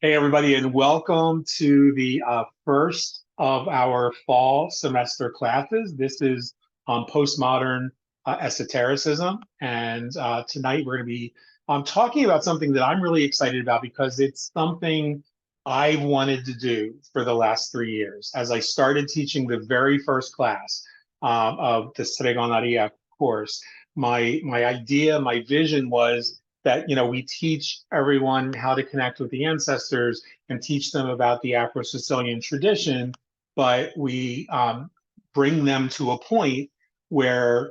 Hey, everybody, and welcome to the first of our fall semester classes. This is Postmodern Esotericism. And tonight we're going to be talking about something that I'm really excited about because it's something I've wanted to do for the last 3 years. As I started teaching the very first class of the Stregonaria course, my idea, my vision was that we teach everyone how to connect with the ancestors and teach them about the Afro-Sicilian tradition, but we bring them to a point where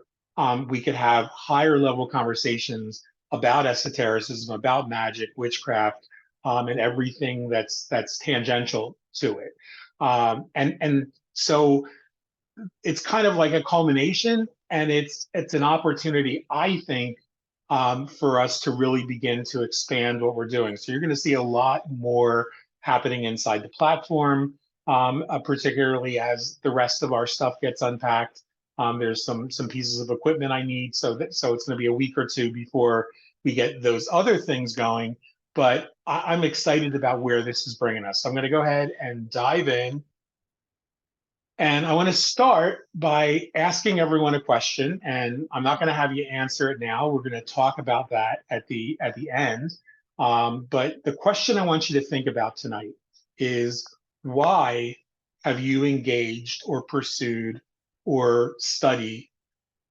we could have higher level conversations about esotericism, about magic, witchcraft, and everything that's tangential to it. And so it's kind of like a culmination, and it's an opportunity, I think, for us to really begin to expand what we're doing. So you're going to see a lot more happening inside the platform, particularly as the rest of our stuff gets unpacked. There's some pieces of equipment I need, so it's going to be a week or two before we get those other things going. But I'm excited about where this is bringing us. So I'm going to go ahead and dive in. And I want to start by asking everyone a question, and I'm not going to have you answer it now. We're going to talk about that at the end. But the question I want you to think about tonight is, why have you engaged or pursued or studied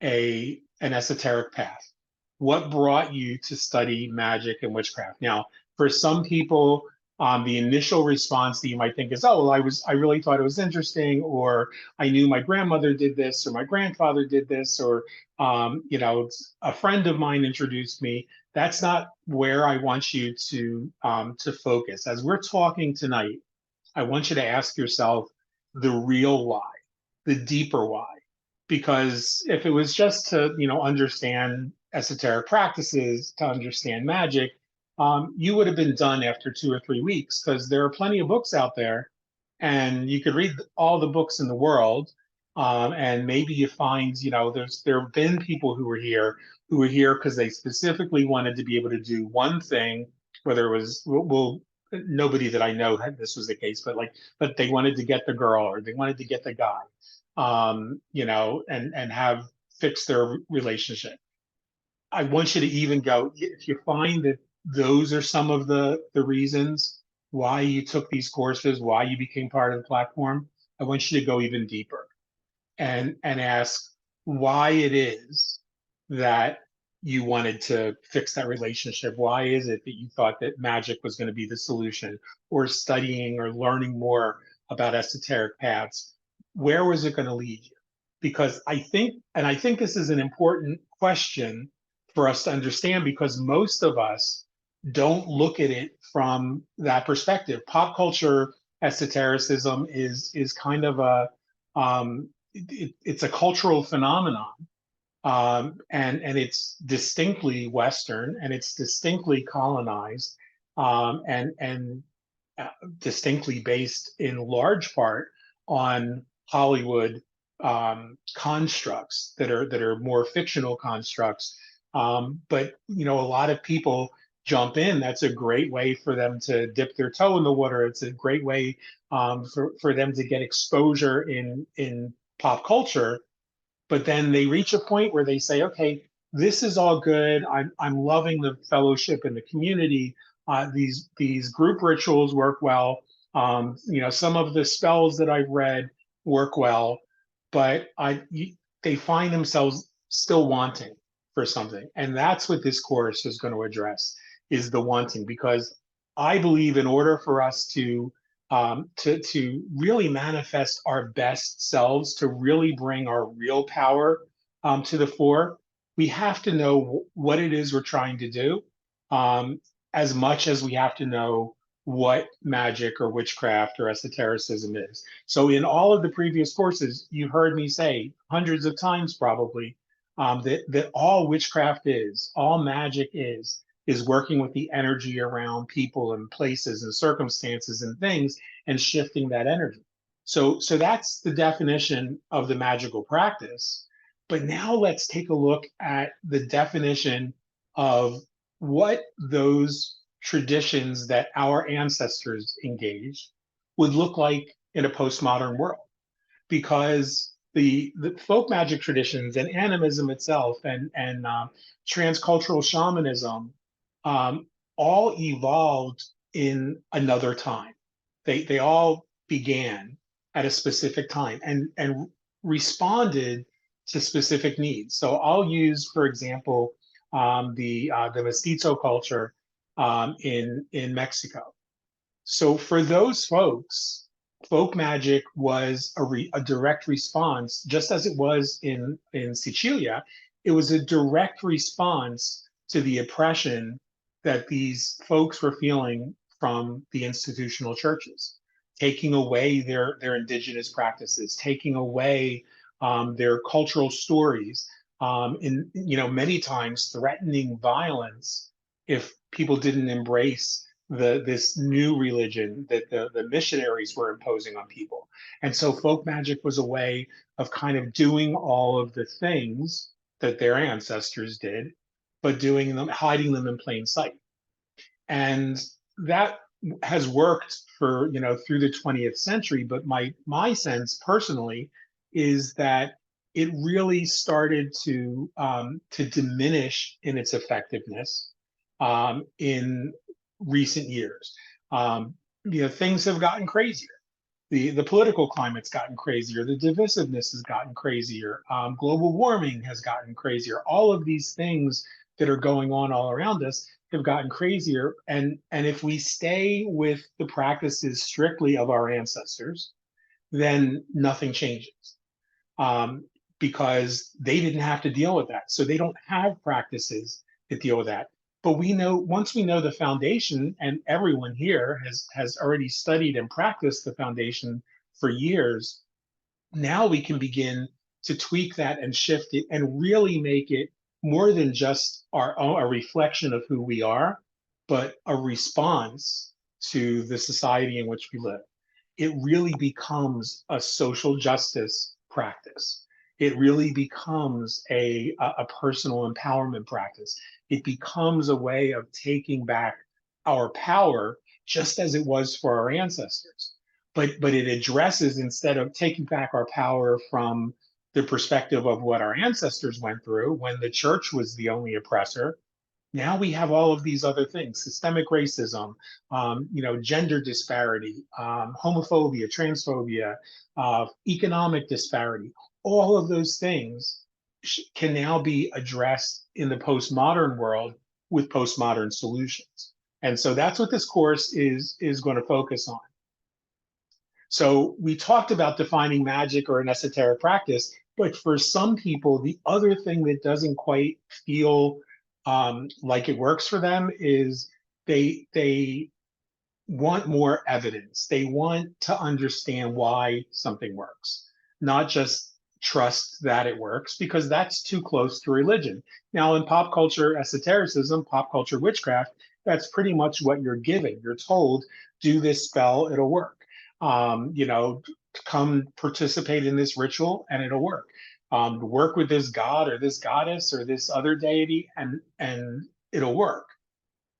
an esoteric path? What brought you to study magic and witchcraft? Now, for some people, the initial response that you might think is, oh, well, I really thought it was interesting, or I knew my grandmother did this, or my grandfather did this, or a friend of mine introduced me. That's not where I want you to focus. As we're talking tonight, I want you to ask yourself the real why, the deeper why. Because if it was just to, understand esoteric practices, to understand magic, you would have been done after 2 or 3 weeks, because there are plenty of books out there and you could read all the books in the world. And maybe you find, there have been people who were here because they specifically wanted to be able to do one thing, whether it was, well, nobody that I know had this was the case, but they wanted to get the girl or they wanted to get the guy, and have fixed their relationship. I want you to even go, if you find that those are some of the reasons why you took these courses, why you became part of the platform, I want you to go even deeper and ask why it is that you wanted to fix that relationship. Why is it that you thought that magic was going to be the solution, or studying or learning more about esoteric paths? Where was it going to lead you? Because I think this is an important question for us to understand, because most of us don't look at it from that perspective. Pop culture esotericism is kind of it's a cultural phenomenon, and it's distinctly Western, and it's distinctly colonized, and distinctly based in large part on Hollywood constructs that are more fictional constructs. But a lot of people jump in. That's a great way for them to dip their toe in the water. It's a great way for them to get exposure in pop culture. But then they reach a point where they say, okay, this is all good. I'm loving the fellowship and the community. These group rituals work well. Some of the spells that I've read work well, but they find themselves still wanting for something. And that's what this course is going to address, is the wanting. Because I believe in order for us to really manifest our best selves, to really bring our real power to the fore, we have to know what it is we're trying to do, as much as we have to know what magic or witchcraft or esotericism is. So in all of the previous courses, you've heard me say hundreds of times probably, that all witchcraft is, all magic is working with the energy around people and places and circumstances and things, and shifting that energy. So that's the definition of the magical practice. But now let's take a look at the definition of what those traditions that our ancestors engaged would look like in a postmodern world, because the folk magic traditions and animism itself and transcultural shamanism um, all evolved in another time. They all began at a specific time and responded to specific needs. So I'll use, for example, the mestizo culture in Mexico. So for those folks, folk magic was a direct response, just as it was in Sicilia. It was a direct response to the oppression that these folks were feeling from the institutional churches, taking away their indigenous practices, taking away their cultural stories, in many times threatening violence if people didn't embrace this new religion that the missionaries were imposing on people. And so folk magic was a way of kind of doing all of the things that their ancestors did, but doing them, hiding them in plain sight. And that has worked for, through the 20th century. But my sense personally is that it really started to diminish in its effectiveness in recent years. Things have gotten crazier. The political climate's gotten crazier. The divisiveness has gotten crazier. Global warming has gotten crazier. All of these things that are going on all around us have gotten crazier. And if we stay with the practices strictly of our ancestors, then nothing changes. Because they didn't have to deal with that. So they don't have practices that deal with that. But we know, once we know the foundation, and everyone here has already studied and practiced the foundation for years, now we can begin to tweak that and shift it and really make it more than just a reflection of who we are, but a response to the society in which we live. It really becomes a social justice practice. It really becomes a personal empowerment practice. It becomes a way of taking back our power, just as it was for our ancestors. But it addresses, instead of taking back our power from the perspective of what our ancestors went through when the church was the only oppressor, now we have all of these other things: systemic racism, gender disparity, homophobia, transphobia, economic disparity. All of those things can now be addressed in the postmodern world with postmodern solutions. And so that's what this course is going to focus on. So we talked about defining magic or an esoteric practice, but for some people, the other thing that doesn't quite feel like it works for them is they want more evidence. They want to understand why something works, not just trust that it works, because that's too close to religion. Now, in pop culture esotericism, pop culture witchcraft, that's pretty much what you're giving. You're told, do this spell, it'll work. Come participate in this ritual and it'll work. Work with this god or this goddess or this other deity, and it'll work.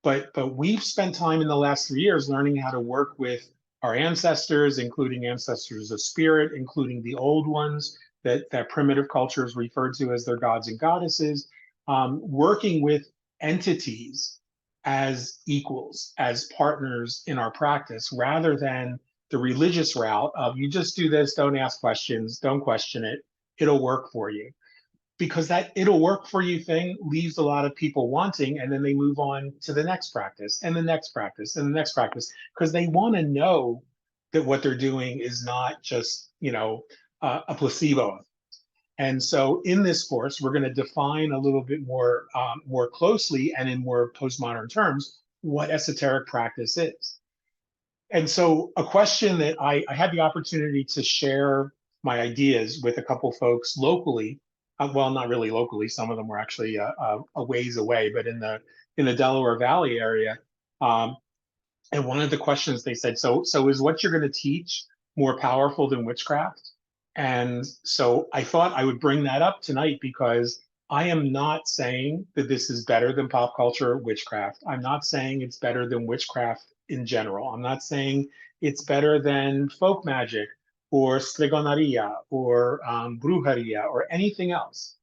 But we've spent time in the last 3 years learning how to work with our ancestors, including ancestors of spirit, including the old ones that primitive cultures referred to as their gods and goddesses, working with entities as equals, as partners in our practice, rather than the religious route of, you just do this, don't ask questions, don't question it, it'll work for you. Because that it'll work for you thing leaves a lot of people wanting, and then they move on to the next practice and the next practice and the next practice, because they want to know that what they're doing is not just a placebo. And so in this course, we're going to define a little bit more closely and in more postmodern terms what esoteric practice is. And so a question that I had the opportunity to share my ideas with a couple folks locally, well, not really locally, some of them were actually a ways away, but in the Delaware Valley area. And one of the questions they said, so is what you're going to teach more powerful than witchcraft? And so I thought I would bring that up tonight, because I am not saying that this is better than pop culture witchcraft. I'm not saying it's better than witchcraft in general. I'm not saying it's better than folk magic or stregoneria or brujeria or anything else.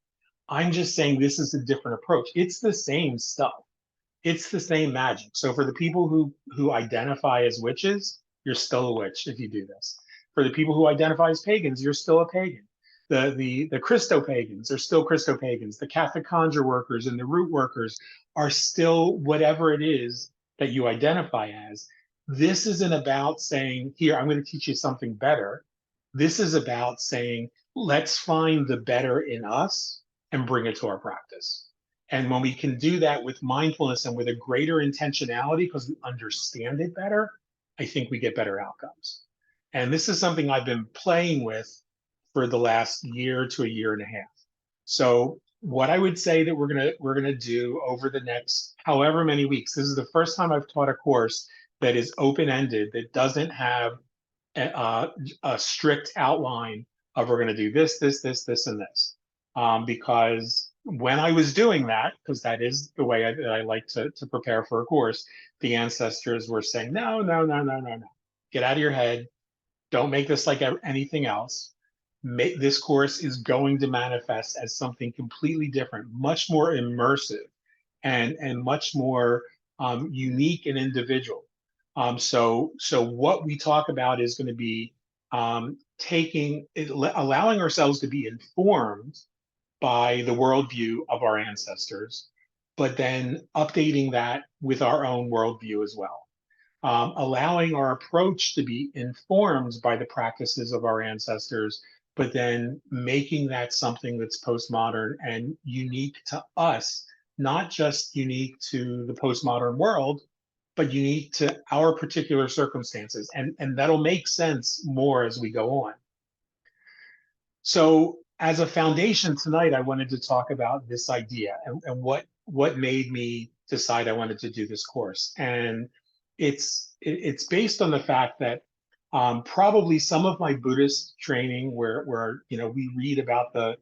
I'm just saying this is a different approach. It's the same stuff. It's the same magic. So for the people who identify as witches, you're still a witch if you do this. For the people who identify as pagans, you're still a pagan. The Christo pagans are still Christo pagans. The Catholic conjure workers and the root workers are still whatever it is that you identify as. This isn't about saying, here, I'm going to teach you something better. This is about saying, let's find the better in us and bring it to our practice. And when we can do that with mindfulness and with a greater intentionality because we understand it better, I think we get better outcomes. And this is something I've been playing with for the last year to a year and a half. So what I would say that we're gonna do over the next however many weeks, this is the first time I've taught a course that is open-ended, that doesn't have a strict outline of we're gonna do this, this, this, this, and this. Because when I was doing that, because that is the way that I like to prepare for a course, the ancestors were saying, no, no, no, no, no, no. Get out of your head. Don't make this like anything else. This course is going to manifest as something completely different, much more immersive, and much more unique and individual. So what we talk about is going to be allowing ourselves to be informed by the worldview of our ancestors, but then updating that with our own worldview as well. Allowing our approach to be informed by the practices of our ancestors, but then making that something that's postmodern and unique to us, not just unique to the postmodern world, but unique to our particular circumstances. And that'll make sense more as we go on. So as a foundation tonight, I wanted to talk about this idea and what made me decide I wanted to do this course. And it's based on the fact that probably some of my Buddhist training, where we read about the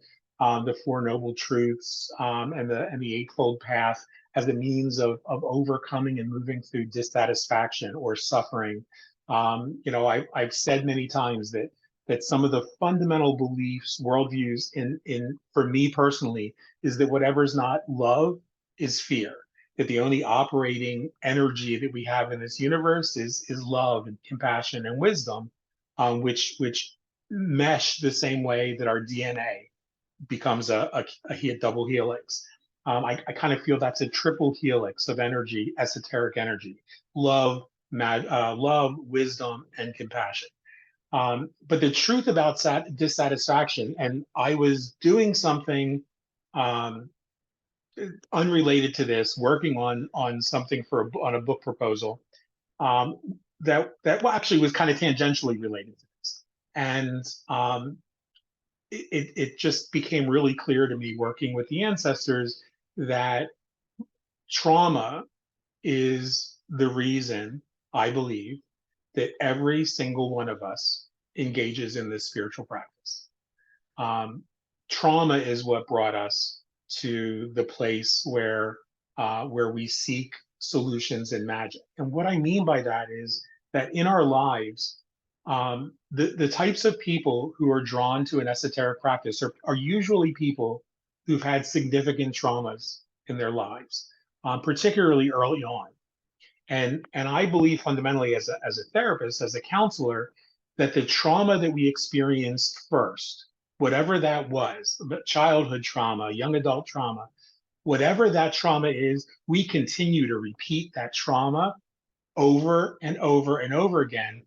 Four Noble Truths and the Eightfold Path as a means of overcoming and moving through dissatisfaction or suffering. I've said many times that some of the fundamental beliefs, worldviews in for me personally, is that whatever's not love is fear. That the only operating energy that we have in this universe is love and compassion and wisdom, which mesh the same way that our DNA becomes a double helix. I kind of feel that's a triple helix of energy, esoteric energy: love, love, wisdom, and compassion. But the truth about dissatisfaction, and I was doing something unrelated to this, working on something on a book proposal that actually was kind of tangentially related to this, and it just became really clear to me working with the ancestors that trauma is the reason I believe that every single one of us engages in this spiritual practice. Trauma is what brought us to the place where we seek solutions in magic. And what I mean by that is that in our lives, the types of people who are drawn to an esoteric practice are usually people who've had significant traumas in their lives, particularly early on. And I believe fundamentally as a therapist, as a counselor, that the trauma that we experienced first, whatever that was, childhood trauma, young adult trauma, whatever that trauma is, we continue to repeat that trauma over and over and over again,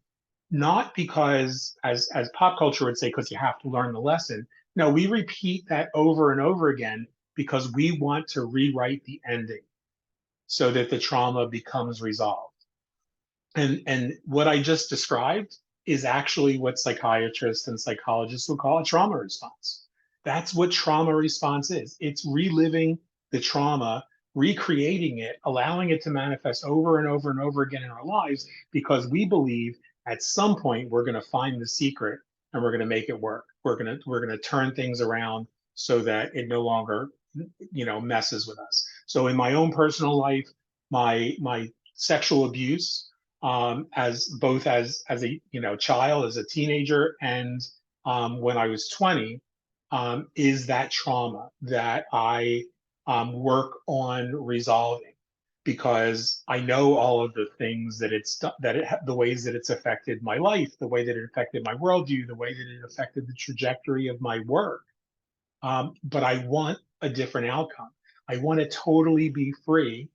not because, as pop culture would say, because you have to learn the lesson. No, we repeat that over and over again because we want to rewrite the ending so that the trauma becomes resolved. And what I just described is actually what psychiatrists and psychologists would call a trauma response. That's what trauma response is. It's reliving the trauma, recreating it, allowing it to manifest over and over and over again in our lives because we believe at some point we're going to find the secret and we're going to make it work. We're going to turn things around so that it no longer messes with us. So in my own personal life, my sexual abuse, as both as a child, as a teenager, and when I was 20, is that trauma that I work on resolving, because I know all of the things that the ways that it's affected my life, the way that it affected my worldview, the way that it affected the trajectory of my work. But I want a different outcome. I want to totally be free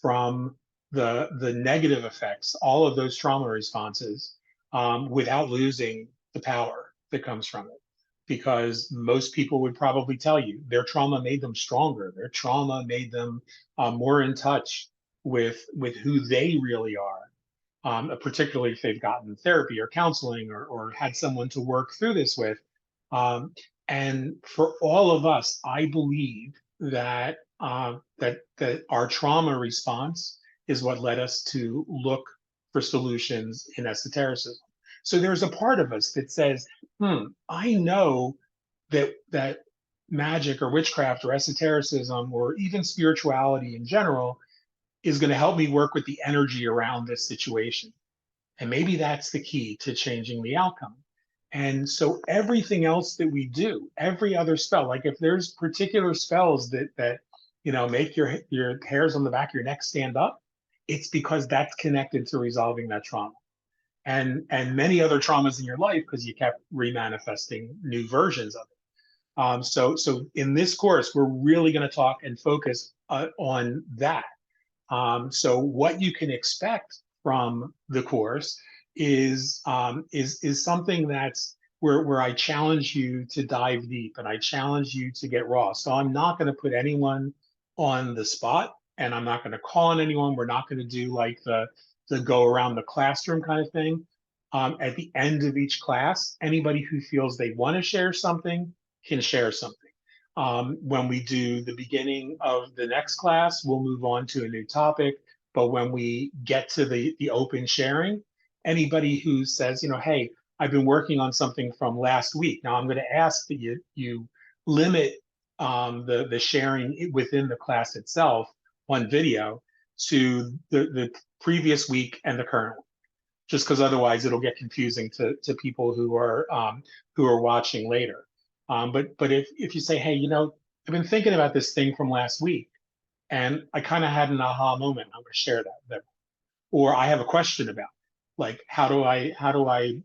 from the negative effects, all of those trauma responses, without losing the power that comes from it. Because most people would probably tell you their trauma made them stronger. Their trauma made them more in touch with who they really are. Particularly if they've gotten therapy or counseling, or had someone to work through this with. Um, and for all of us, I believe that our trauma response is what led us to look for solutions in esotericism. So there's a part of us that says, I know that magic or witchcraft or esotericism or even spirituality in general is going to help me work with the energy around this situation. And maybe that's the key to changing the outcome. And so everything else that we do, every other spell, like if there's particular spells that make your hairs on the back of your neck stand up, it's because that's connected to resolving that trauma. And many other traumas in your life, because you kept remanifesting new versions of it. So in this course, we're really going to talk and focus on that. So what you can expect from the course is something that's where I challenge you to dive deep, and I challenge you to get raw. So I'm not going to put anyone on the spot, and I'm not going to call on anyone. We're not going to do like the go around the classroom kind of thing. At the end of each class, anybody who feels they want to share something can share something. When we do the beginning of the next class, we'll move on to a new topic. But when we get to the open sharing, anybody who says, hey, I've been working on something from last week. Now I'm going to ask that you limit the sharing within the class itself on video to the previous week and the current one, just because otherwise it'll get confusing to people who are watching later. But if you say, hey, I've been thinking about this thing from last week, and I kind of had an aha moment, I'm going to share that. Or I have a question about, like, how do I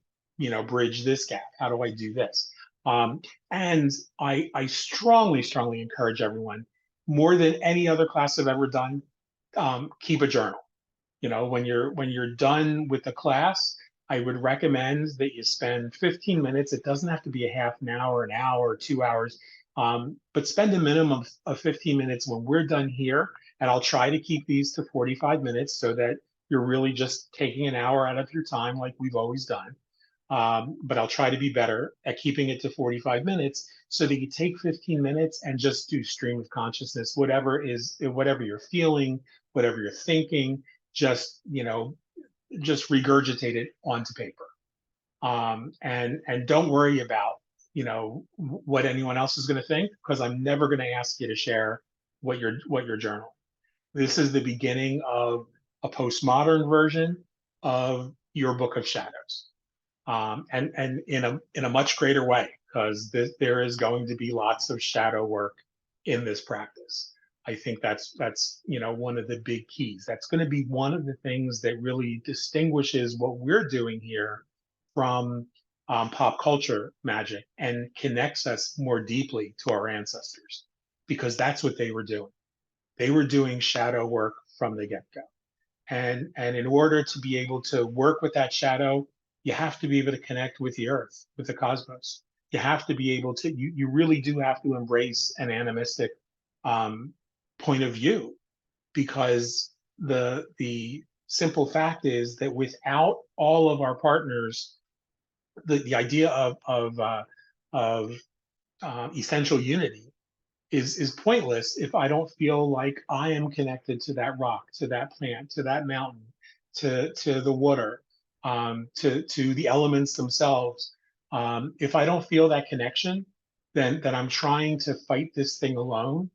bridge this gap? How do I do this? And I strongly encourage everyone, more than any other class I've ever done, keep a journal. When you're done with the class, I would recommend that you spend 15 minutes. It doesn't have to be a half an hour, 2 hours, but spend a minimum of 15 minutes when we're done here. And I'll try to keep these to 45 minutes so that you're really just taking an hour out of your time like we've always done. But I'll try to be better at keeping it to 45 minutes so that you take 15 minutes and just do stream of consciousness, whatever you're feeling, whatever you're thinking, just regurgitate it onto paper. And don't worry about what anyone else is going to think, because I'm never going to ask you to share what your journal. This is the beginning of a postmodern version of your book of shadows, and in a much greater way, because there is going to be lots of shadow work in this practice. I think that's one of the big keys. That's going to be one of the things that really distinguishes what we're doing here from pop culture magic and connects us more deeply to our ancestors, because that's what they were doing. They were doing shadow work from the get-go. And in order to be able to work with that shadow, you have to be able to connect with the earth, with the cosmos. You have to be able to, you really do have to embrace an animistic point of view, because the simple fact is that without all of our partners, the idea of essential unity is pointless if I don't feel like I am connected to that rock, to that plant, to that mountain, to the water, to the elements themselves. If I don't feel that connection, then I'm trying to fight this thing alone,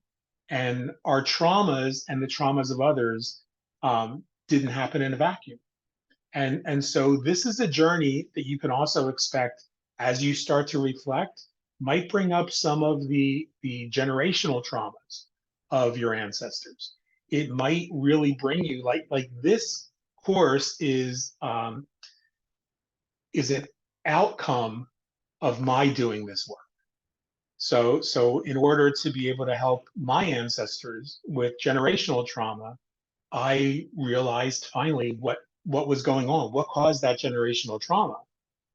And our traumas and the traumas of others didn't happen in a vacuum. And so this is a journey that you can also expect as you start to reflect, might bring up some of the generational traumas of your ancestors. It might really bring you like this course is an outcome of my doing this work. So in order to be able to help my ancestors with generational trauma, I realized finally what was going on, what caused that generational trauma.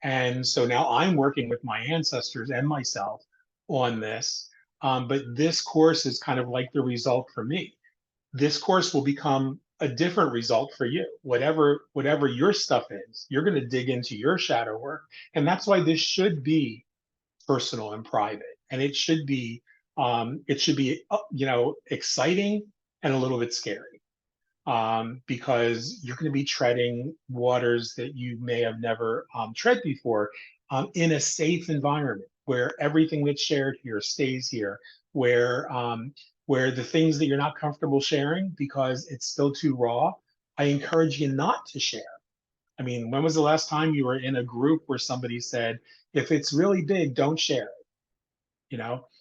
And so now I'm working with my ancestors and myself on this. But this course is kind of like the result for me. This course will become a different result for you. Whatever your stuff is, you're going to dig into your shadow work. And that's why this should be personal and private. And it should be exciting and a little bit scary, because you're going to be treading waters that you may have never tread before, in a safe environment where everything that's shared here stays here, where the things that you're not comfortable sharing because it's still too raw, I encourage you not to share. I mean, when was the last time you were in a group where somebody said, if it's really big, don't share it?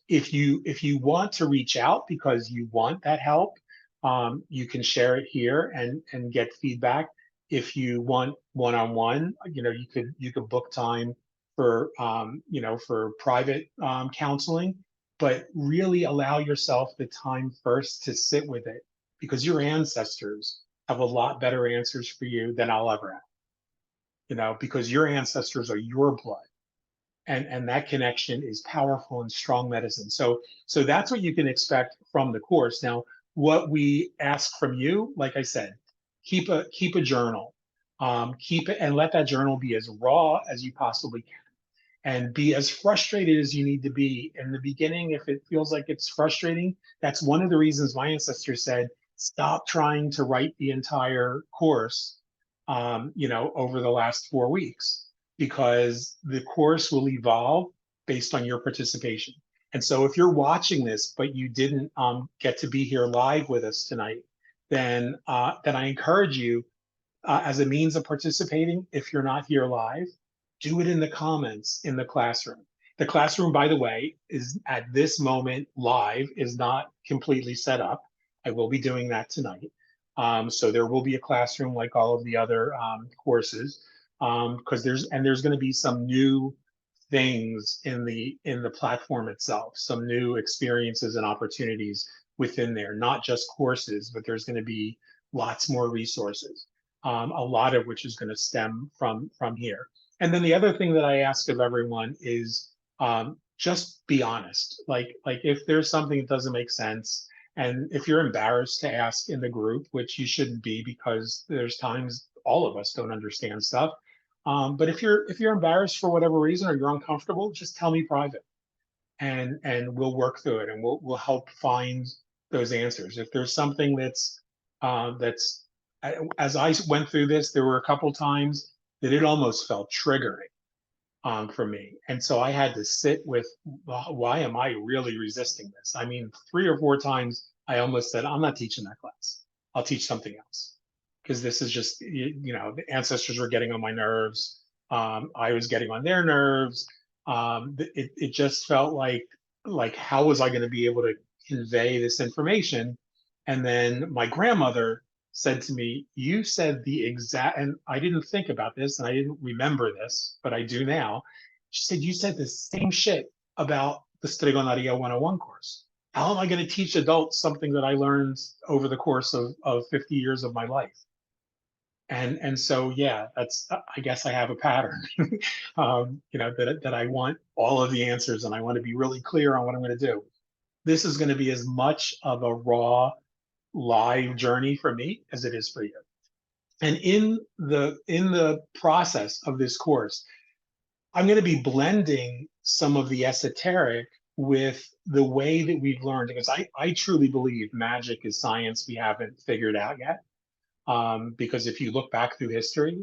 If you want to reach out because you want that help, you can share it here and get feedback. If you want one-on-one, you could book time for private counseling, but really allow yourself the time first to sit with it, because your ancestors have a lot better answers for you than I'll ever have. Because your ancestors are your blood, and that connection is powerful and strong medicine. So that's what you can expect from the course. Now, what we ask from you, like I said, keep a journal, keep it, and let that journal be as raw as you possibly can, and be as frustrated as you need to be in the beginning. If it feels like it's frustrating, that's one of the reasons my ancestors said, stop trying to write the entire course, over the last 4 weeks, because the course will evolve based on your participation. And so if you're watching this, but you didn't get to be here live with us tonight, then I encourage you, as a means of participating, if you're not here live, do it in the comments in the classroom. The classroom, by the way, is at this moment live, is not completely set up. I will be doing that tonight. So there will be a classroom like all of the other courses, because there's going to be some new things in the platform itself, some new experiences and opportunities within there, not just courses, but there's going to be lots more resources, a lot of which is going to stem from here. And then the other thing that I ask of everyone is, just be honest. Like if there's something that doesn't make sense, and if you're embarrassed to ask in the group, which you shouldn't be, because there's times all of us don't understand stuff. But if you're embarrassed for whatever reason, or you're uncomfortable, just tell me private, and we'll work through it, and we'll help find those answers. If there's something that's as I went through this, there were a couple times that it almost felt triggering for me. And so I had to sit with, why am I really resisting this? I mean, 3 or 4 times I almost said, I'm not teaching that class. I'll teach something else. Because this is just, the ancestors were getting on my nerves. I was getting on their nerves. It just felt like how was I going to be able to convey this information? And then my grandmother said to me, you said the exact, and I didn't think about this and I didn't remember this, but I do now. She said, you said the same shit about the Stregoneria 101 course. How am I going to teach adults something that I learned over the course of 50 years of my life? And so, yeah, that's, I guess I have a pattern, that I want all of the answers, and I want to be really clear on what I'm going to do. This is going to be as much of a raw live journey for me as it is for you. And in the process of this course, I'm going to be blending some of the esoteric with the way that we've learned, because I truly believe magic is science we haven't figured out yet. Because if you look back through history,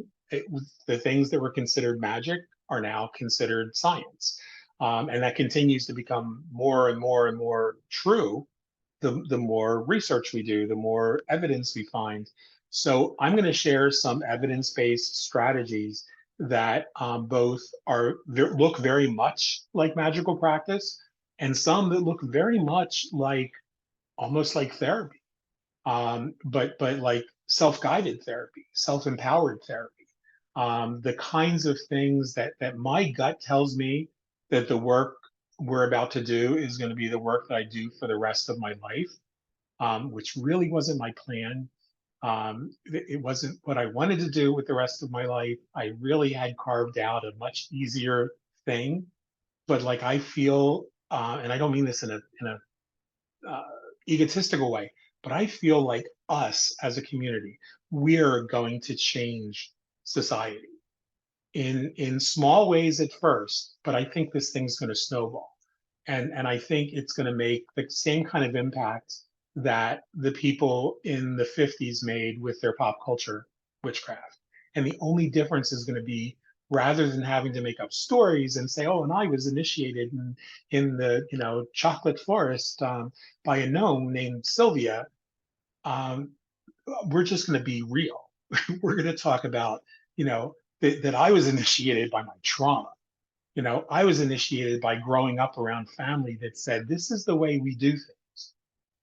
the things that were considered magic are now considered science. And that continues to become more and more and more true the more research we do, the more evidence we find. So I'm going to share some evidence-based strategies that both look very much like magical practice, and some that look very much like almost like therapy, but like self-guided therapy, self-empowered therapy, the kinds of things that my gut tells me that the work we're about to do is going to be the work that I do for the rest of my life, which really wasn't my plan. It wasn't what I wanted to do with the rest of my life. I really had carved out a much easier thing, but like I feel, and I don't mean this in a egotistical way, but I feel like us as a community, we're going to change society in small ways at first, but I think this thing's going to snowball, and I think it's going to make the same kind of impact that the people in the 50s made with their pop culture witchcraft. And the only difference is going to be, rather than having to make up stories and say, oh, and I was initiated in the chocolate forest by a gnome named Sylvia, um, we're just going to be real. We're going to talk about, that I was initiated by my trauma. I was initiated by growing up around family that said, this is the way we do things.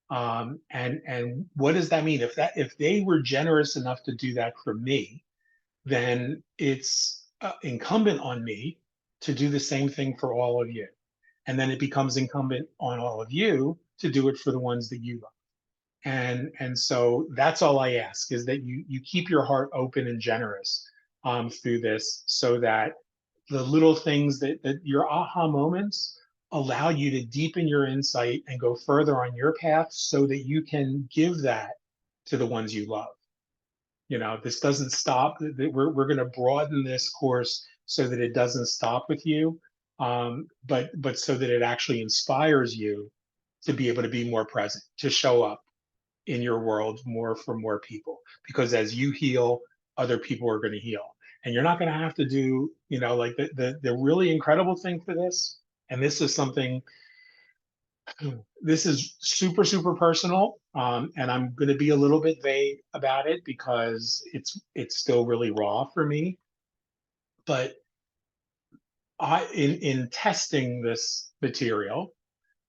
And what does that mean? If they were generous enough to do that for me, then it's incumbent on me to do the same thing for all of you. And then it becomes incumbent on all of you to do it for the ones that you love. And so that's all I ask, is that you keep your heart open and generous through this, so that the little things that your aha moments allow you to deepen your insight and go further on your path, so that you can give that to the ones you love. This doesn't stop. We're going to broaden this course so that it doesn't stop with you, but so that it actually inspires you to be able to be more present, to show up in your world more for more people. Because as you heal, other people are going to heal, and you're not going to have to do, like the really incredible thing for this. And this is something. This is super super personal, and I'm going to be a little bit vague about it because it's still really raw for me. But in testing this material,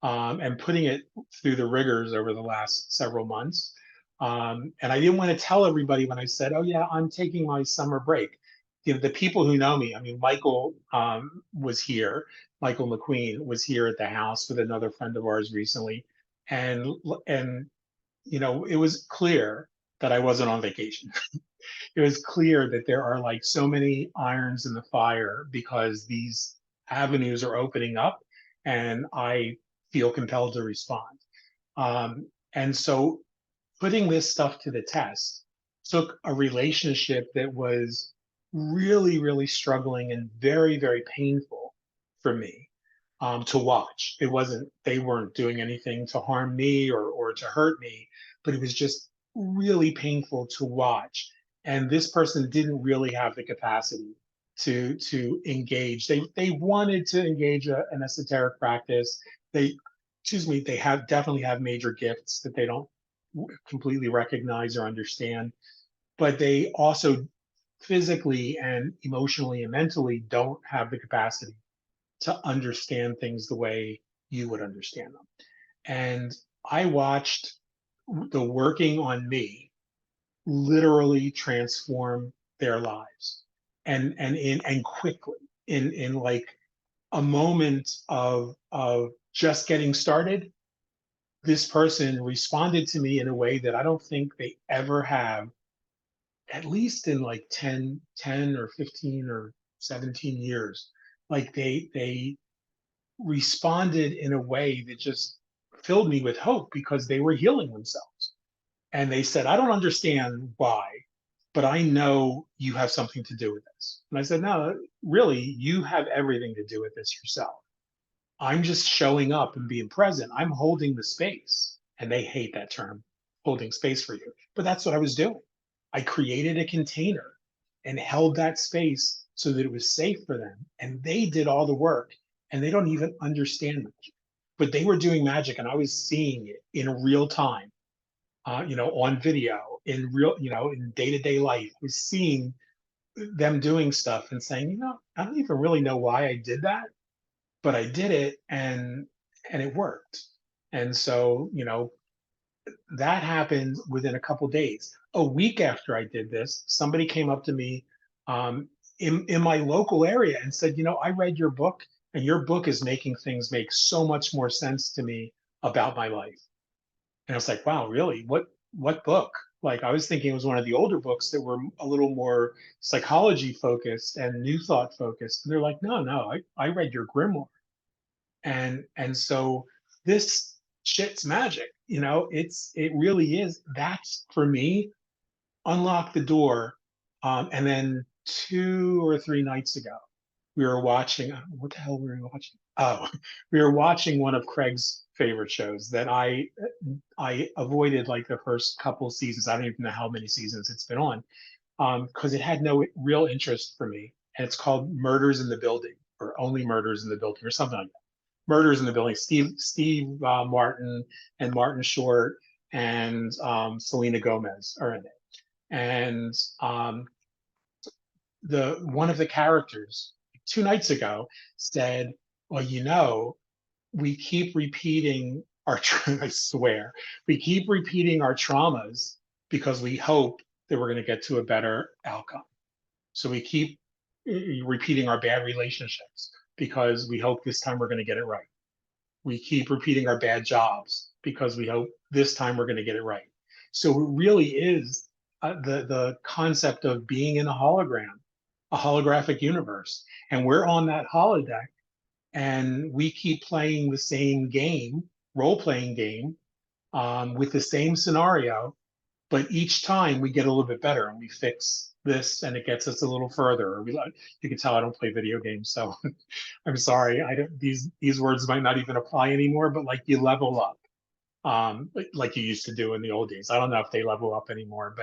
and putting it through the rigors over the last several months. And I didn't want to tell everybody when I said, oh, yeah, I'm taking my summer break. The people who know me, I mean, Michael was here. Michael McQueen was here at the house with another friend of ours recently. And it was clear that I wasn't on vacation. It was clear that there are like so many irons in the fire because these avenues are opening up, and I feel compelled to respond. And so putting this stuff to the test took a relationship that was really, really struggling and very, very painful for me to watch. They weren't doing anything to harm me or to hurt me, but it was just really painful to watch. And this person didn't really have the capacity to engage. They wanted to engage an esoteric practice. They, excuse me, they definitely have major gifts that they don't completely recognize or understand, but they also physically and emotionally and mentally don't have the capacity to understand things the way you would understand them. And I watched the working on me literally transform their lives, and quickly, in like a moment of just getting started. This person responded to me in a way that I don't think they ever have, at least in like 10 or 15 or 17 years. Like they responded in a way that just filled me with hope, because they were healing themselves. And they said, I don't understand why, but I know you have something to do with this. And I said, no, really, you have everything to do with this yourself. I'm just showing up and being present. I'm holding the space. And they hate that term, holding space for you. But that's what I was doing. I created a container and held that space so that it was safe for them. And they did all the work, and they don't even understand it. but they were doing magic and I was seeing it in real time, on video, in real, in day-to-day life. I was seeing them doing stuff and saying, I don't even really know why I did that, but I did it and it worked. And so, that happened within a couple days. A week after I did this, somebody came up to me um, in my local area and said, I read your book and your book is making things make so much more sense to me about my life. And I was like, wow, really? What book? Like I was thinking it was one of the older books that were a little more psychology focused and new thought focused. And they're like, no, I read your grimoire. And so this shit's magic, it really is. That's for me, unlock the door. And then 2 or 3 nights ago, we were watching, what the hell were we watching? Oh, we were watching one of Craig's favorite shows that I avoided like the first couple seasons. I don't even know how many seasons it's been on, because it had no real interest for me. And it's called Murders in the Building, or Only Murders in the Building, or something like that. Murders in the Building. Steve Martin and Martin Short and Selena Gomez are in it. And the one of the characters 2 nights ago said, "Well, we keep repeating our I swear we keep repeating our traumas because we hope that we're going to get to a better outcome. So we keep repeating our bad relationships because we hope this time we're going to get it right. We keep repeating our bad jobs because we hope this time we're going to get it right." So it really is the concept of being in a holographic universe, and we're on that holodeck, and we keep playing the same game, role playing game, with the same scenario, but each time we get a little bit better and we fix this and it gets us a little further. Or you can tell I don't play video games, so I'm sorry. I don't, these words might not even apply anymore, but like you level up, like you used to do in the old days. I don't know if they level up anymore,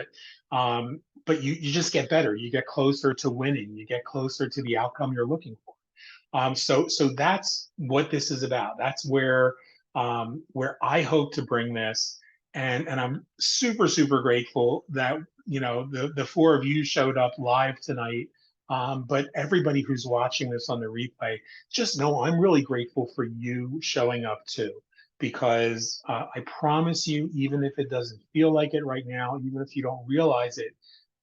but you just get better. You get closer to winning. You get closer to the outcome you're looking for. So that's what this is about. That's where I hope to bring this, and I'm super grateful that the four of you showed up live tonight. But everybody who's watching this on the replay, just know I'm really grateful for you showing up too, because I promise you, even if it doesn't feel like it right now, even if you don't realize it,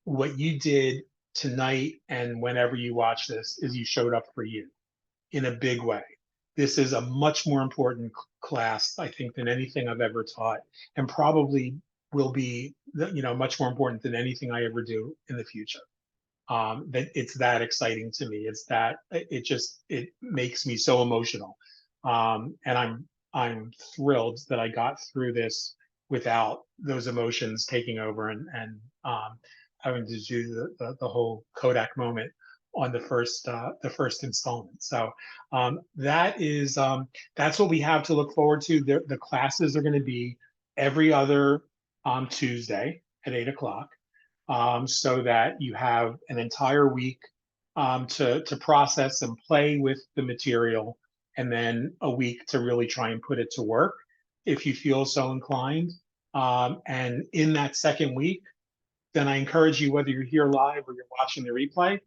what you did tonight and whenever you watch this is you showed up for you in a big way. This is a much more important class, I think, than anything I've ever taught, and probably will be, much more important than anything I ever do in the future. That it's that exciting to me. It's that it makes me so emotional, and I'm thrilled that I got through this without those emotions taking over and having to do the whole Kodak moment on the first installment. So that's what we have to look forward to. The classes are going to be every other Tuesday at 8 o'clock, so that you have an entire week to process and play with the material, and then a week to really try and put it to work if you feel so inclined. And in that second week, then I encourage you, whether you're here live or you're watching the replay,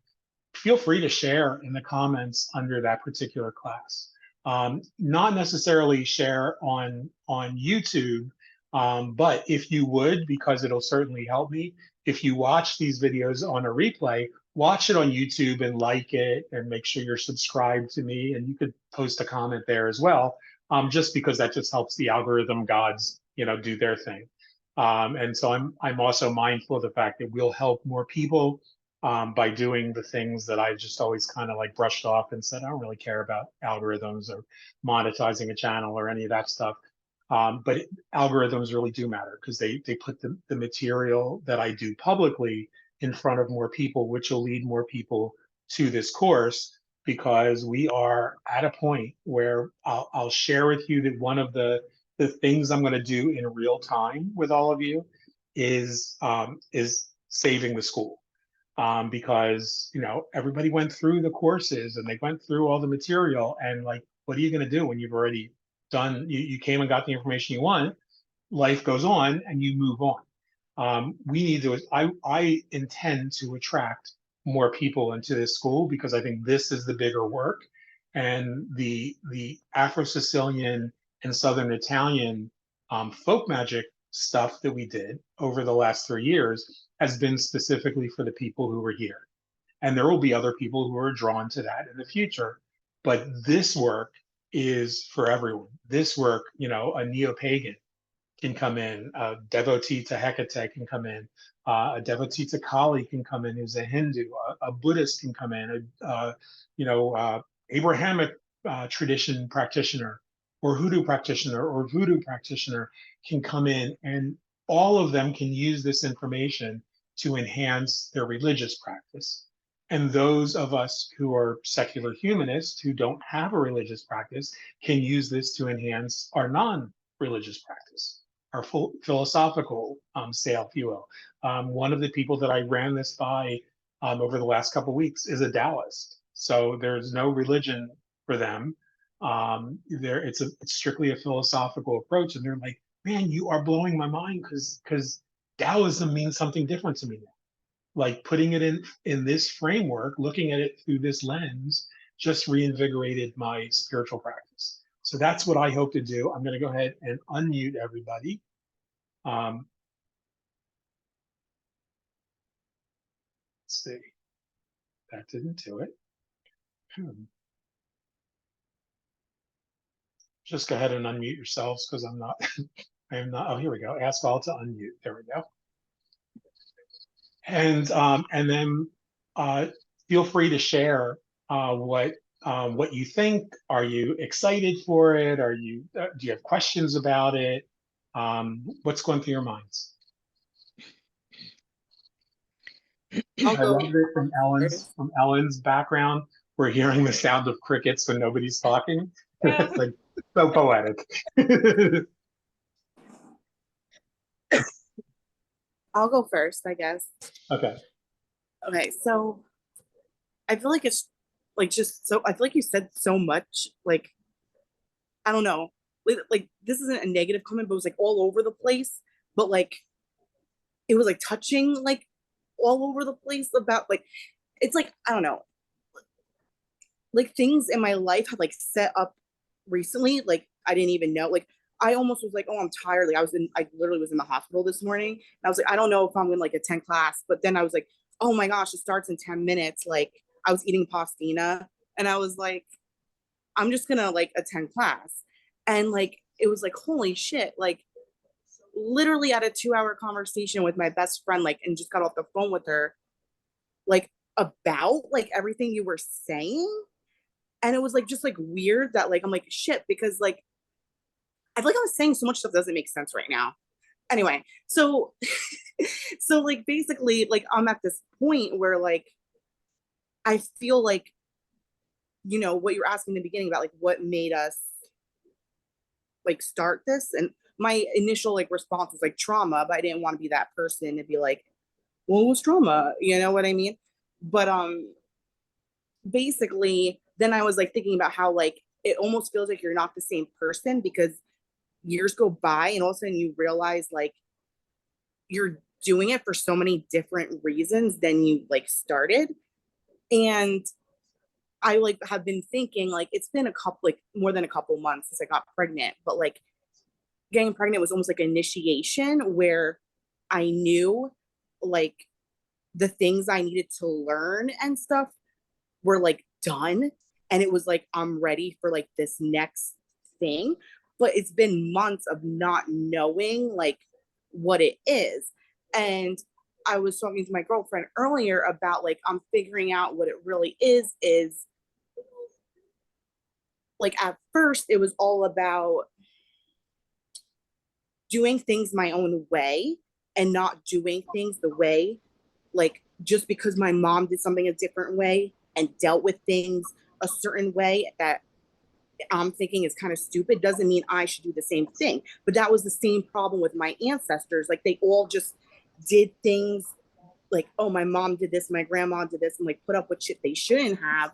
feel free to share in the comments under that particular class. Not necessarily share on YouTube, but if you would, because it'll certainly help me, if you watch these videos on a replay, watch it on YouTube and like it and make sure you're subscribed to me, and you could post a comment there as well, just because that just helps the algorithm gods, do their thing. And so I'm also mindful of the fact that we'll help more people by doing the things that I just always kind of like brushed off and said, I don't really care about algorithms or monetizing a channel or any of that stuff. But algorithms really do matter because they put the material that I do publicly in front of more people, which will lead more people to this course, because we are at a point where I'll share with you that one of the things I'm going to do in real time with all of you is saving the school, because everybody went through the courses and they went through all the material, and like, what are you going to do when you've already done. You came and got the information you want. Life goes on, and you move on. We need to. I intend to attract more people into this school because I think this is the bigger work, and the Afro-Sicilian and Southern Italian folk magic stuff that we did over the last 3 years has been specifically for the people who were here. And there will be other people who are drawn to that in the future. But this work is for everyone. This work, a neo-pagan can come in, a devotee to Hecate can come in, a devotee to Kali can come in who's a Hindu, a Buddhist can come in, Abrahamic tradition practitioner or hoodoo practitioner or voodoo practitioner can come in, and all of them can use this information to enhance their religious practice. And those of us who are secular humanists who don't have a religious practice can use this to enhance our non-religious practice, our full philosophical sale, if you will. One of the people that I ran this by over the last couple of weeks is a Taoist. So there's no religion for them. It's strictly a philosophical approach, and they're like, "Man, you are blowing my mind because Taoism means something different to me now." Like putting it in this framework, looking at it through this lens, just reinvigorated my spiritual practice. So that's what I hope to do. I'm going to go ahead and unmute everybody. Let's see. That didn't do it. Just go ahead and unmute yourselves because I'm not. I am not. Oh, here we go. Ask all to unmute. There we go. And then feel free to share what you think. Are you excited for it? Do you have questions about it? What's going through your minds? I love it from Ellen's background. We're hearing the sound of crickets when nobody's talking. Yeah. It's like so poetic. I'll go first, I guess. Okay. Okay, so I feel like it's like just so I feel like you said so much, like I don't know. Like this isn't a negative comment, but it was like all over the place. But like it was like touching like all over the place about like it's like I don't know. Like things in my life have like set up recently, like I didn't even know. Like I almost was like, oh, I'm tired. Like I literally was in the hospital this morning. And I was like, I don't know if I'm gonna like attend class. But then I was like, oh my gosh, it starts in 10 minutes. Like I was eating pastina and I was like, I'm just gonna like attend class. And like it was like, holy shit, like literally had a 2-hour conversation with my best friend, like, and just got off the phone with her, like about like everything you were saying. And it was like just like weird that like I'm like shit because like I feel like I'm saying so much stuff that doesn't make sense right now. Anyway, so so like basically like I'm at this point where like I feel like what you're asking in the beginning about like what made us like start this, and my initial like response was like trauma, but I didn't want to be that person to be like, well, it was trauma, you know what I mean? But basically then I was like thinking about how like it almost feels like you're not the same person because years go by and all of a sudden you realize like you're doing it for so many different reasons than you like started. And I like have been thinking like it's been a couple like more than a couple months since I got pregnant, but like getting pregnant was almost like initiation where I knew like the things I needed to learn and stuff were like done, and it was like I'm ready for like this next thing. But it's been months of not knowing like what it is. And I was talking to my girlfriend earlier about like I'm figuring out what it really is like at first it was all about doing things my own way and not doing things the way like just because my mom did something a different way and dealt with things a certain way that I'm thinking is kind of stupid doesn't mean I should do the same thing. But that was the same problem with my ancestors. Like they all just did things like, oh, my mom did this, my grandma did this, and like put up with shit they shouldn't have.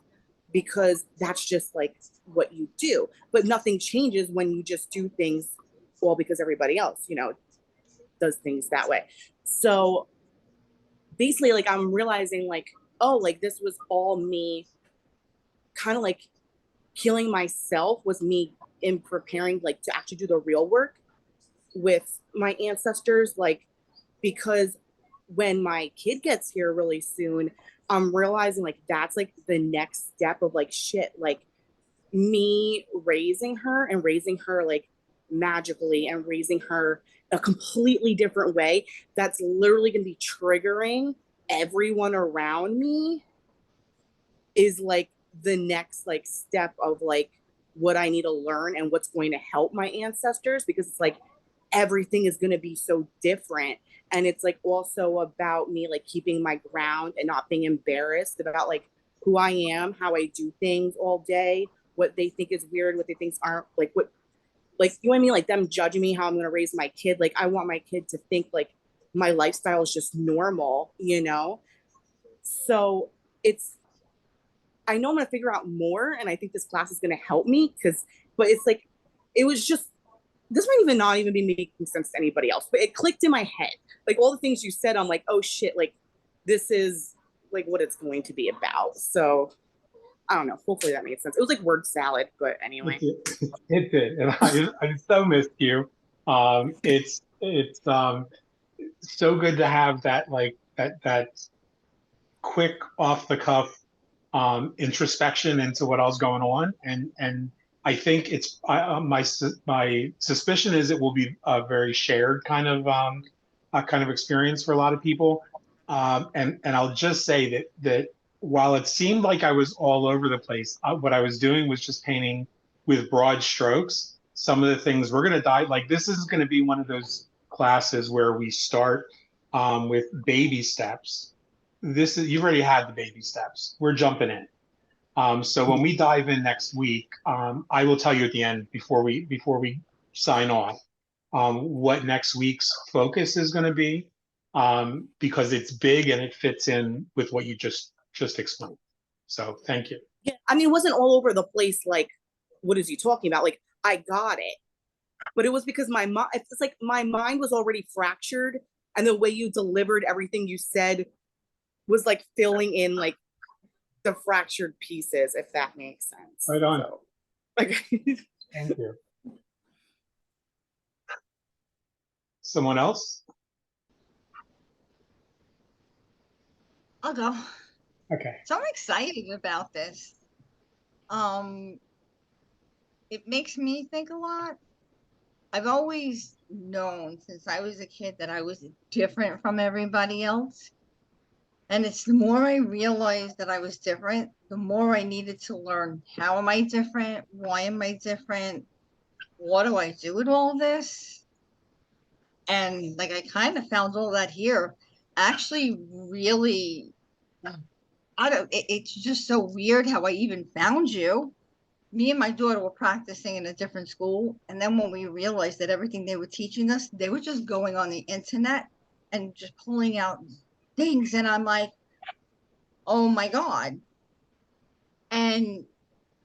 because that's just like what you do. But nothing changes when you just do things all because everybody else, you know, does things that way. So basically, like, I'm realizing, like, oh, like, this was all me kind of like healing myself, was me in preparing, like, to actually do the real work with my ancestors, like, because when my kid gets here really soon, I'm realizing, like, that's like the next step of, like, shit, like, me raising her like magically, and raising her a completely different way, that's literally going to be triggering everyone around me, is like the next like step of like what I need to learn and what's going to help my ancestors, because it's like everything is going to be so different. And it's like also about me like keeping my ground and not being embarrassed about like who I am, how I do things all day, what they think is weird, what they think aren't, like what, like, you know what I mean, like them judging me how I'm going to raise my kid. Like I want my kid to think like my lifestyle is just normal, you know. So it's, I know I'm going to figure out more, and I think this class is going to help me, because, but it's like, it was just, this might even not even be making sense to anybody else, but it clicked in my head. Like all the things you said, I'm like, oh shit, like this is like what it's going to be about. So I don't know. Hopefully that made sense. It was like word salad, but anyway. It did, and I so missed you. It's so good to have that, like that quick off the cuff introspection into what else going on, and I think it's my suspicion is it will be a very shared kind of experience for a lot of people. And I'll just say that while it seemed like I was all over the place, what I was doing was just painting with broad strokes. Some of the things we're going to dive, like this is going to be one of those classes where we start with baby steps. This is, you've already had the baby steps. We're jumping in. So when we dive in next week, I will tell you at the end before we sign off what next week's focus is going to be, because it's big and it fits in with what you just explained. So thank you. Yeah, I mean, it wasn't all over the place. Like, what is he talking about? Like, I got it, but it was because my mind, it's like my mind was already fractured, and the way you delivered everything you said was like filling in like the fractured pieces, if that makes sense. Right on. So, like, Thank you. Someone else? I'll go. Okay. So I'm excited about this. It makes me think a lot. I've always known since I was a kid that I was different from everybody else. And it's the more I realized that I was different, the more I needed to learn, how am I different? Why am I different? What do I do with all this? And like I kind of found all that here. Actually, really, I don't. It's just so weird how I even found you. Me and my daughter were practicing in a different school, and then when we realized that everything they were teaching us, they were just going on the internet and just pulling out things, and I'm like, oh my god. And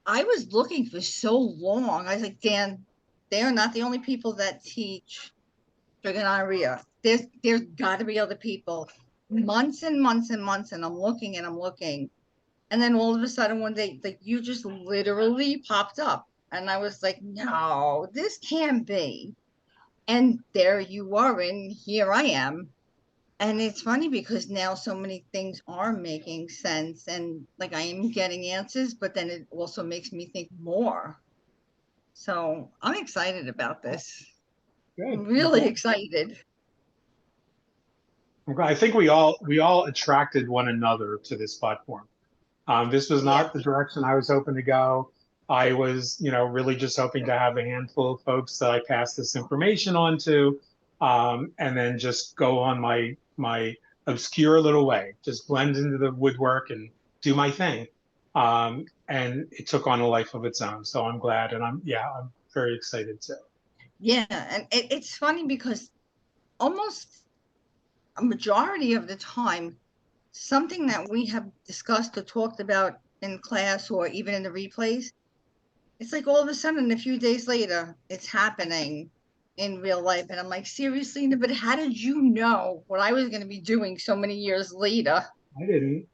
I was looking for so long. I was like, Dan, they are not the only people that teach trigonometry. There's got to be other people. Months and months and months, and I'm looking and I'm looking, and then all of a sudden one day, like you just literally popped up, and I was like, no, this can't be. And there you are, and here I am. And it's funny because now so many things are making sense, and like I am getting answers, but then it also makes me think more. So I'm excited about this. Good. I'm really excited. I think we all attracted one another to this platform. This was Yeah. not the direction I was hoping to go. I was, really just hoping to have a handful of folks that I pass this information on to, and then just go on my obscure little way, just blend into the woodwork and do my thing. And it took on a life of its own. So I'm glad, and I'm very excited too. Yeah. And it's funny because almost a majority of the time, something that we have discussed or talked about in class or even in the replays, it's like all of a sudden, a few days later, it's happening in real life. And I'm like, seriously? But how did you know what I was going to be doing so many years later? I didn't.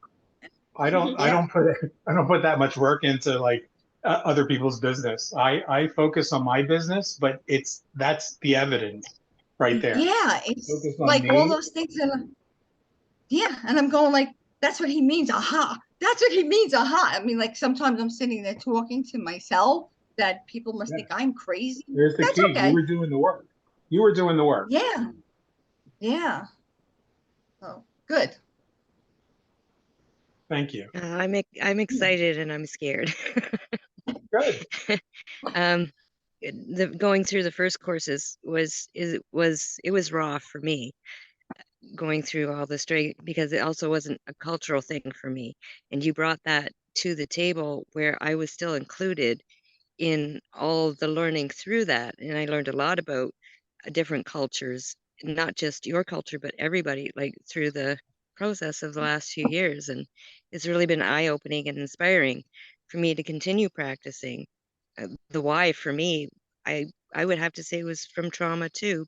I Yeah. don't put I don't put that much work into like other people's business. I focus on my business, but that's the evidence right there. Yeah. It's Focus on like all me. those things. Yeah. And I'm going like, that's what he means. Aha. That's what he means. Aha. I mean, like sometimes I'm sitting there talking to myself that people must Yeah, think I'm crazy. there's the That's key. You okay. were doing the work. You were doing the work. Yeah. Yeah. Oh, good. Thank you. I'm excited and I'm scared. Good. um, going through the first courses was raw for me, going through all the straight, because it also wasn't a cultural thing for me, and you brought that to the table where I was still included in all the learning through that, and I learned a lot about different cultures, not just your culture, but everybody, like through the process of the last few years. And it's really been eye-opening and inspiring for me to continue practicing. The why for me, I I would have to say was from trauma too,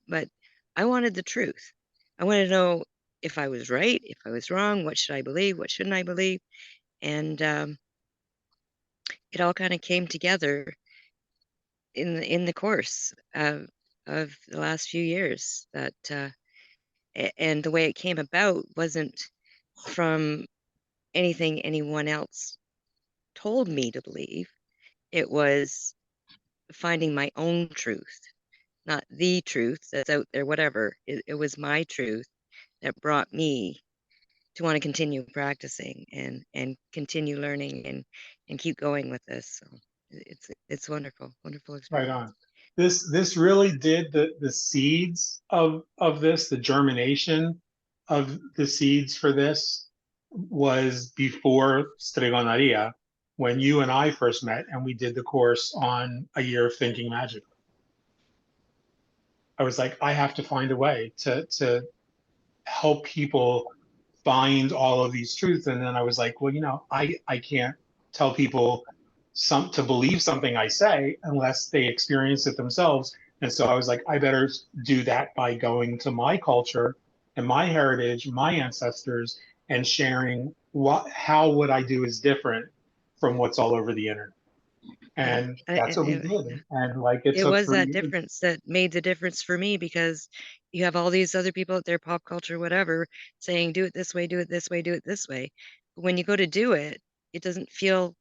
but I wanted the truth. I wanted to know if I was right, if I was wrong, what should I believe, what shouldn't I believe, and it all kind of came together in the course of the last few years. That and the way it came about wasn't from anything anyone else told me to believe. It was finding my own truth, not the truth that's out there, whatever. It was my truth that brought me to want to continue practicing and continue learning and keep going with this. So it's wonderful, wonderful Right experience. on. This really did the seeds of this, the germination of the seeds for this was before Stregoneria, when you and I first met and we did the course on a year of thinking magic. I was like, I have to find a way to help people find all of these truths. And then I was like, well, I can't tell people to believe something I say unless they experience it themselves. And so I was like, I better do that by going to my culture and my heritage, my ancestors, and sharing how what I do is different from what's all over the internet. Yeah, And that's what we did. And like it it took was 3 that years. difference that made the difference for me, because you have all these other people out there, pop culture, whatever, saying, do it this way, do it this way, do it this way. But when you go to do it, it doesn't feel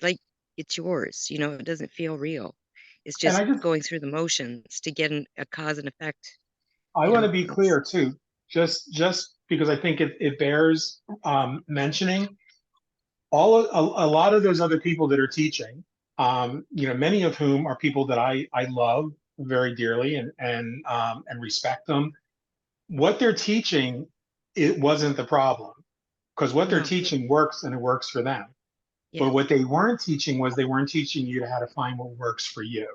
like it's yours. It doesn't feel real. It's And just going through the motions to get a cause and effect. I want to be clear too, just because I think it bears mentioning. A lot of those other people that are teaching, many of whom are people that I love very dearly and respect them. What they're teaching, it wasn't the problem, because what they're No, teaching works and it works for them. yeah. But what they weren't teaching was they weren't teaching you how to find what works for you.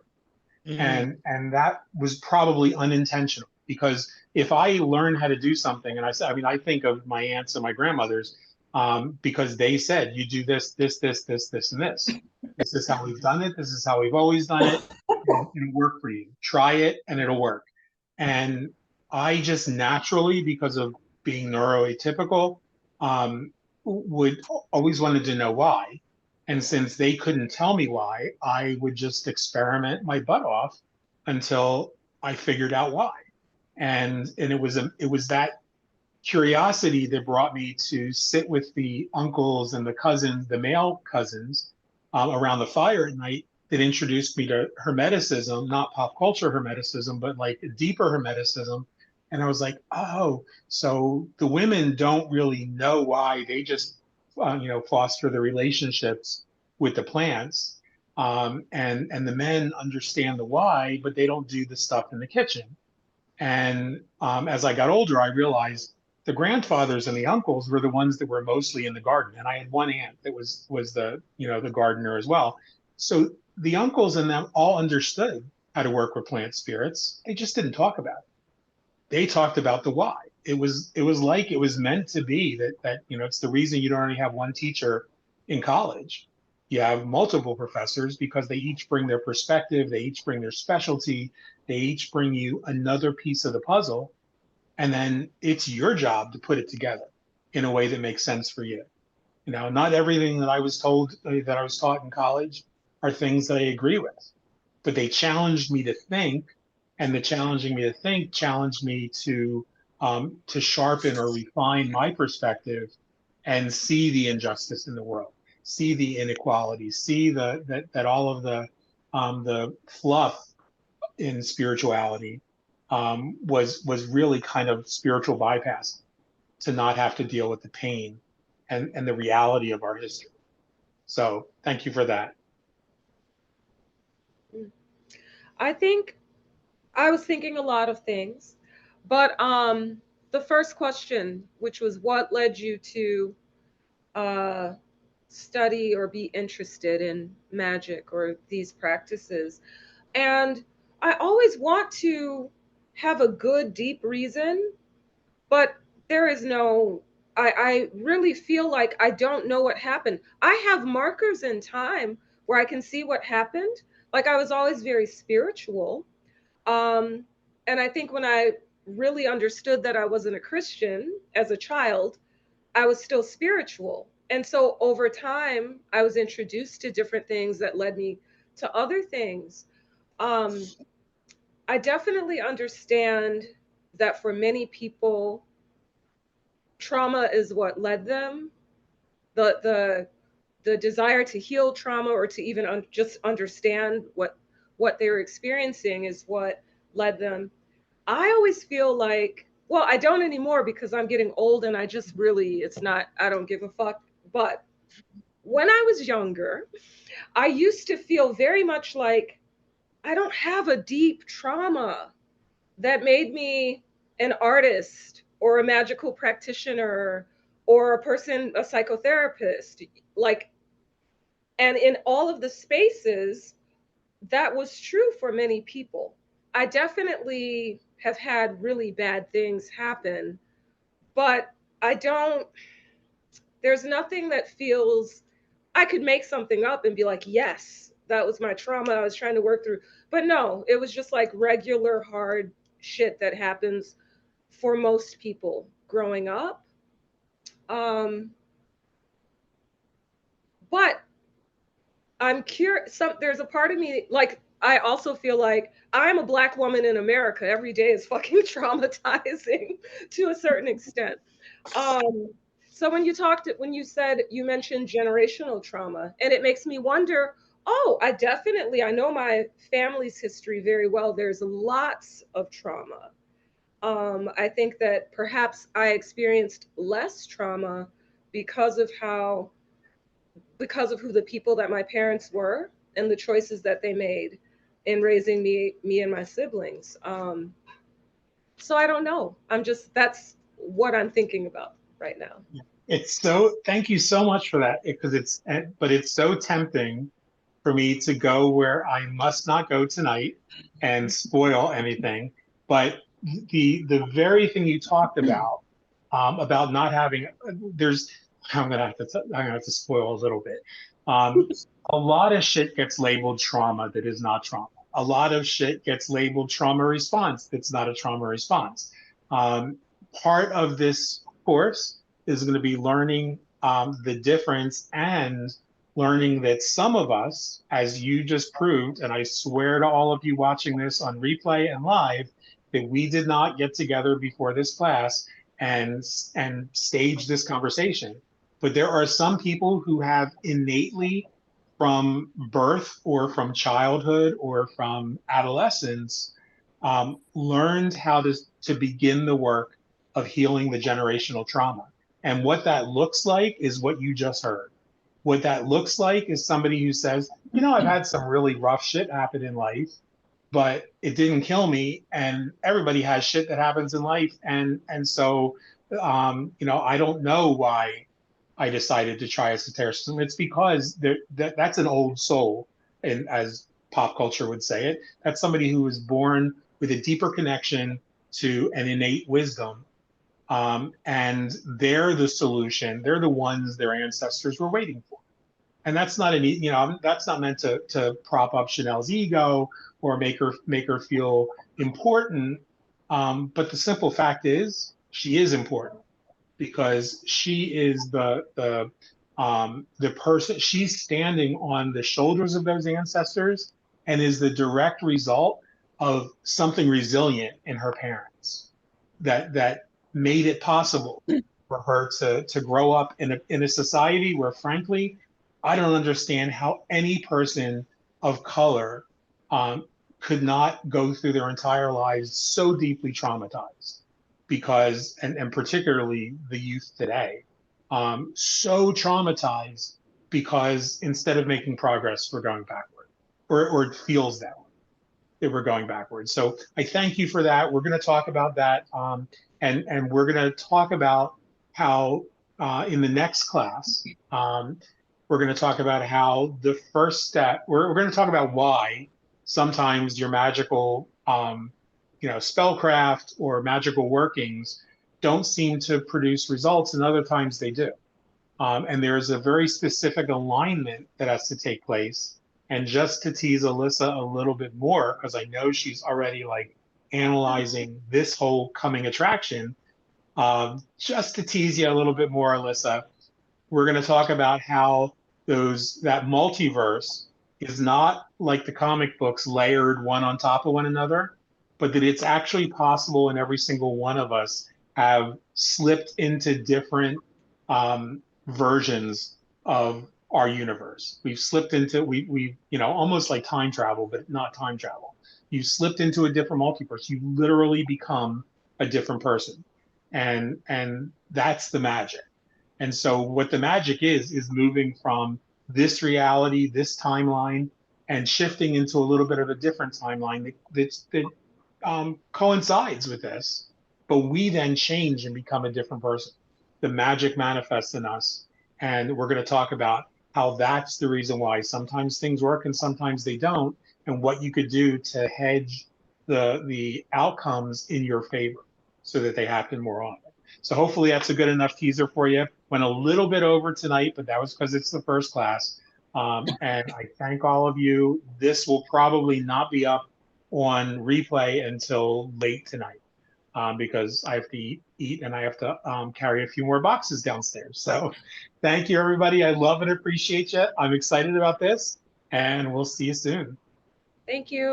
Hmm. And that was probably unintentional, because if I learn how to do something, and I think of my aunts and my grandmothers, because they said, you do this, and this is how we've done it, this is how we've always done it, and it'll work for you, try it and it'll work. And I just naturally, because of being neuroatypical, would always wanted to know why. And since they couldn't tell me why, I would just experiment my butt off until I figured out why. And it was that curiosity that brought me to sit with the uncles and the cousins, the male cousins, around the fire at night, that introduced me to Hermeticism, not pop culture Hermeticism, but like deeper Hermeticism. And I was like, oh, so the women don't really know why. They just, foster the relationships with the plants. And the men understand the why, but they don't do the stuff in the kitchen. And as I got older, I realized the grandfathers and the uncles were the ones that were mostly in the garden. And I had one aunt that was the gardener as well. So the uncles and them all understood how to work with plant spirits. They just didn't talk about it. They talked about the why. It was like it was meant to be, that it's the reason you don't only have one teacher in college. You have multiple professors because they each bring their perspective, they each bring their specialty, they each bring you another piece of the puzzle, and then it's your job to put it together in a way that makes sense for you. You know, not everything that I was told that I was taught in college are things that I agree with, but they challenged me to think, and the challenging me to think challenged me to sharpen or refine my perspective and see the injustice in the world, see the inequality, see that all of the fluff in spirituality was really kind of spiritual bypass to not have to deal with the pain and the reality of our history. So thank you for that. I think I was thinking a lot of things, but the first question, which was what led you to uh, study or be interested in magic or these practices, and I always want to have a good, deep reason, but there is no. I really feel like I don't know what happened. I have markers in time where I can see what happened. Like I was always very spiritual. Um, and I think when I really understood that I wasn't a Christian as a child, I was still spiritual. And so over time, I was introduced to different things that led me to other things. Um, I definitely understand that for many people, trauma is what led them. The the desire to heal trauma or to even just understand what they were experiencing is what led them. I always feel like, well, I don't anymore because I'm getting old and I just really, it's not, I don't give a fuck. But when I was younger, I used to feel very much like I don't have a deep trauma that made me an artist or a magical practitioner or a person, a psychotherapist. Like, and in all of the spaces, that was true for many people. I definitely have had really bad things happen, but I don't, there's nothing that feels, I could make something up and be like, yes, that was my trauma I was trying to work through. But no, it was just like regular hard shit that happens for most people growing up. Um, but I'm curious. There's a part of me like I also feel like I'm a Black woman in America. Every day is fucking traumatizing to a certain extent. Um, so when you said you mentioned generational trauma, and it makes me wonder. Oh, I know my family's history very well. There's lots of trauma. I think that perhaps I experienced less trauma because of how because of who the people that my parents were and the choices that they made in raising me and my siblings. So I don't know. That's what I'm thinking about right now. It's so, thank you so much for that, because but it's so tempting for me to go where I must not go tonight and spoil anything. But the very thing you talked about not having, there's, I'm gonna have to spoil a little bit. A lot of shit gets labeled trauma that is not trauma. A lot of shit gets labeled trauma response that's not a trauma response. Um, Part of this course is going to be learning the difference and learning that some of us, as you just proved, and I swear to all of you watching this on replay and live, that we did not get together before this class and stage this conversation. But there are some people who have innately, from birth or from childhood or from adolescence, learned how to begin the work of healing the generational trauma. And what that looks like is what you just heard. What that looks like is somebody who says, you know, I've had some really rough shit happen in life, but it didn't kill me. And everybody has shit that happens in life. And so, you know, I don't know why I decided to try esotericism. It's because that's an old soul, and as pop culture would say it, that's somebody who was born with a deeper connection to an innate wisdom. And they're the solution. They're the ones their ancestors were waiting for. And that's not an, that's not meant to prop up Chanel's ego or make her feel important. But the simple fact is, she is important because she is the person. She's standing on the shoulders of those ancestors and is the direct result of something resilient in her parents that made it possible for her to grow up in a society where, frankly, I don't understand how any person of color could not go through their entire lives so deeply traumatized, because, and particularly the youth today, so traumatized because instead of making progress, we're going backward, or it feels that way, that we're going backwards. So I thank you for that. We're going to talk about that, and we're going to talk about how in the next class, we're going to talk about how the first step, we're going to talk about why sometimes your magical, spellcraft or magical workings don't seem to produce results, and other times they do. And there is a very specific alignment that has to take place. And just to tease Alyssa a little bit more, because I know she's already like analyzing this whole coming attraction, just to tease you a little bit more, Alyssa, we're going to talk about how that multiverse is not like the comic books layered one on top of one another, but that it's actually possible, and every single one of us have slipped into different versions of our universe. We've slipped into, we almost like time travel, but not time travel. You slipped into a different multiverse. You literally become a different person, and that's the magic. And so what the magic is moving from this reality, this timeline, and shifting into a little bit of a different timeline that coincides with this. But we then change and become a different person. The magic manifests in us. And we're going to talk about how that's the reason why sometimes things work and sometimes they don't, and what you could do to hedge the outcomes in your favor so that they happen more often. So hopefully that's a good enough teaser for you. Went a little bit over tonight, but that was because it's the first class. And I thank all of you. This will probably not be up on replay until late tonight, because I have to eat and I have to carry a few more boxes downstairs. So thank you, everybody. I love and appreciate you. I'm excited about this, and we'll see you soon. Thank you.